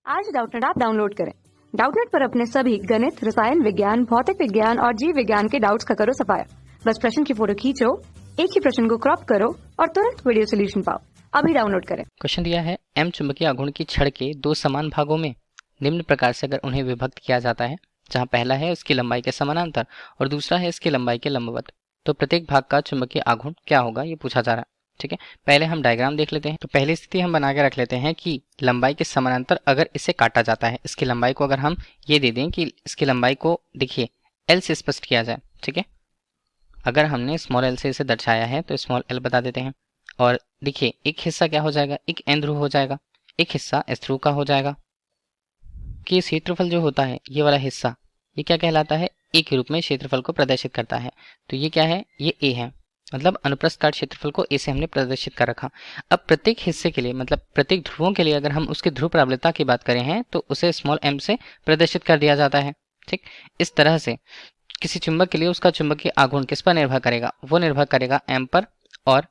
आज Doubtnut app download करें। Doubtnut पर अपने सभी गणित, रसायन विज्ञान, भौतिक विज्ञान और जीव विज्ञान के डाउट्स का करो सफाया। बस प्रश्न की फोटो खींचो, एक ही प्रश्न को क्रॉप करो और तुरंत वीडियो सोल्यूशन पाओ। अभी डाउनलोड करें। क्वेश्चन दिया है एम चुंबकीय आघूर्ण की छड़ के दो समान भागों में निम्न प्रकार से अगर उन्हें विभक्त किया जाता है, जहां पहला है उसकी लंबाई के समानांतर और दूसरा है इसकी लंबाई के लंबवत, तो प्रत्येक भाग का चुंबकीय आघूर्ण क्या होगा, ये पूछा जा रहा है। ठीक है, पहले हम डायग्राम देख लेते हैं। तो पहली स्थिति हम बना के रख लेते हैं कि लंबाई के समानांतर अगर इसे काटा जाता है, इसकी लंबाई को अगर हम ये दे दें कि इसकी लंबाई को देखिए एल से स्पष्ट किया जाए। ठीक है, अगर हमने स्मॉल एल से इसे दर्शाया है तो स्मॉल एल बता देते हैं। और देखिए एक हिस्सा क्या हो जाएगा, एक एन ध्रुव हो जाएगा, एक हिस्सा एस ध्रुव का हो जाएगा। कि क्षेत्रफल जो होता है ये वाला हिस्सा, ये क्या कहलाता है, ए के रूप में क्षेत्रफल को प्रदर्शित करता है। तो ये क्या है, ये ए है, मतलब अनुप्रस्थ काट क्षेत्रफल को ए से हमने प्रदर्शित कर रखा। अब प्रत्येक हिस्से के लिए, मतलब प्रत्येक ध्रुवों के लिए अगर हम उसके ध्रुव प्रबलता की बात करें हैं तो उसे स्मॉल एम से प्रदर्शित कर दिया जाता है। ठीक, इस तरह से किसी चुंबक के लिए उसका चुंबकीय आघूर्ण किस पर निर्भर करेगा, वो निर्भर करेगा एम पर और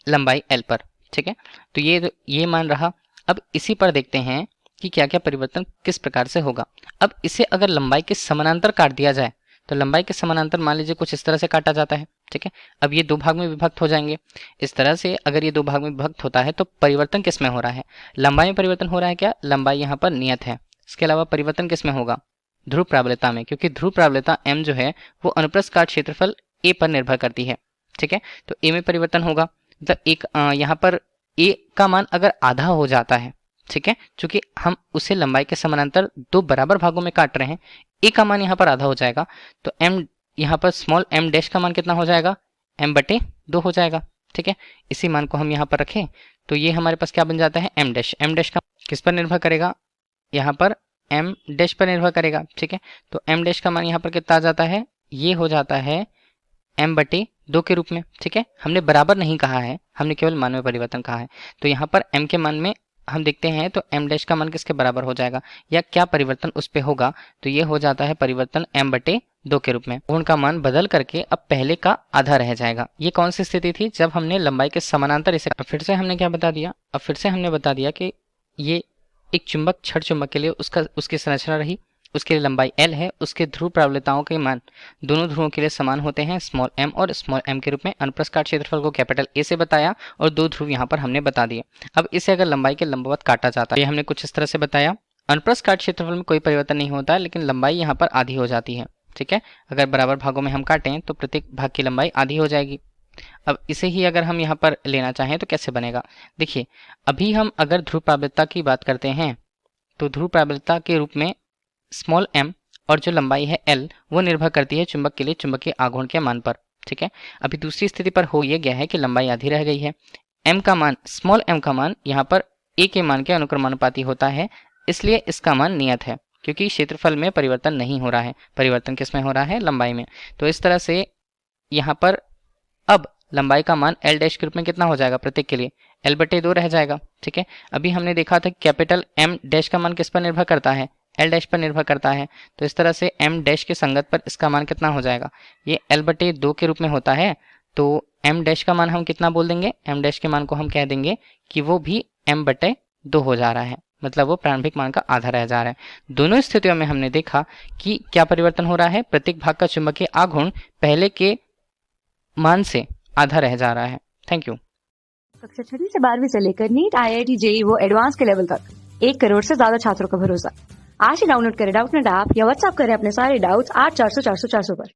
लंबाई एल पर। ठीक है, तो ये मान रहा। अब इसी पर देखते हैं कि क्या क्या परिवर्तन किस प्रकार से होगा। अब इसे अगर लंबाई के समानांतर काट दिया जाए तो लंबाई के समानांतर मान लीजिए कुछ इस तरह से काटा जाता है। ठीक है, अब ये दो भाग में विभक्त हो जाएंगे। इस तरह से अगर ये दो भाग में विभक्त होता है तो परिवर्तन किस में हो रहा है, लंबाई में परिवर्तन हो रहा है क्या, लंबाई यहाँ पर नियत है। इसके अलावा परिवर्तन किस में होगा, ध्रुव प्राबल्यता में, क्योंकि ध्रुव प्राबल्यता m जो है वो अनुप्रस्थ काट क्षेत्रफल a पर निर्भर करती है। ठीक है, तो a में परिवर्तन होगा, मतलब एक यहाँ पर a का मान अगर आधा हो जाता है, ठीक है, चूंकि हम उसे लंबाई के समानांतर दो बराबर भागों में काट रहे हैं, a का मान यहाँ पर आधा हो जाएगा, तो m यहाँ पर स्मॉल m डैश का मान कितना हो जाएगा, m/2 हो जाएगा। ठीक है, इसी मान को हम यहाँ पर रखें तो ये हमारे पास क्या बन जाता है, m डैश का किस पर निर्भर करेगा, यहाँ पर m डैश पर निर्भर करेगा। ठीक है, तो m डैश का मान यहाँ पर कितना आ जाता है, ये हो जाता है m/2 के रूप में। ठीक है, हमने बराबर नहीं कहा है, हमने केवल मान में परिवर्तन कहा है। तो यहाँ पर m के मान में हम देखते हैं तो m डैश का मान किसके बराबर हो जाएगा, या क्या परिवर्तन उस पे होगा, तो ये हो जाता है परिवर्तन m/2 के रूप में। कोण का मान बदल करके अब पहले का आधा रह जाएगा। ये कौन सी स्थिति थी, जब हमने लंबाई के समानांतर इसे, फिर से हमने क्या बता दिया, अब फिर से हमने बता दिया कि ये एक चुंबक छड़ चुंबक के लिए उसकी संरचना रही, उसके लिए लंबाई L है, उसके ध्रुव प्रबलताओं के मान दोनों ध्रुवों के लिए समान होते हैं, स्मॉल m और स्मॉल m के रूप में। अनुप्रस्थ काट क्षेत्रफल को कैपिटल A से बताया और दो ध्रुव यहाँ पर हमने बता दिए। अब इसे अगर लंबाई के लंबवत काटा जाता है, ये हमने कुछ इस तरह से बताया। अनुप्रस्थ काट क्षेत्रफल में कोई परिवर्तन नहीं होता है, लेकिन लंबाई यहाँ पर आधी हो जाती है। ठीक है, अगर बराबर भागों में हम काटें तो प्रत्येक भाग की लंबाई आधी हो जाएगी। अब इसे ही अगर हम यहाँ पर लेना चाहें तो कैसे बनेगा, देखिए अभी हम अगर ध्रुव प्रबलता की बात करते हैं तो ध्रुव प्रबलता के रूप में स्मॉल m और जो लंबाई है l वो निर्भर करती है चुंबक के लिए चुंबकीय आघूर्ण के मान पर। ठीक है, अभी दूसरी स्थिति पर हो ये गया है कि लंबाई आधी रह गई है, m का मान, स्मॉल m का मान यहाँ पर a के मान के अनुक्रमानुपाती होता है, इसलिए इसका मान नियत है, क्योंकि क्षेत्रफल में परिवर्तन नहीं हो रहा है, परिवर्तन किस में हो रहा है, लंबाई में। तो इस तरह से यहाँ पर अब लंबाई का मान L डैश के रूप में कितना हो जाएगा, प्रत्येक के लिए L/2 रह जाएगा। ठीक है, अभी हमने देखा था कैपिटल M डैश का मान किस पर निर्भर करता है, L डैश पर निर्भर करता है। तो इस तरह से M डैश के संगत पर इसका मान कितना हो जाएगा, ये L/2 के रूप में होता है। तो M डैश का मान हम कितना बोल देंगे, M डैश के मान को हम कह देंगे कि वो भी M/2 हो जा रहा है, मतलब वो प्रारंभिक मान का आधा रह जा रहा है। दोनों स्थितियों में हमने देखा कि क्या परिवर्तन हो रहा है, प्रत्येक भाग का चुंबकीय आघूर्ण पहले के मान से आधा रह जा रहा है। Thank you. कक्षा 6 से 12वीं से लेकर नीट, IIT, JEE वो एडवांस के लेवल तक 1 करोड़ से ज्यादा छात्रों का भरोसा। आज ही डाउनलोड करें डाउटनेट ऐप या व्हाट्सएप करें अपने सारे डाउट्स 8400 400 400 पर।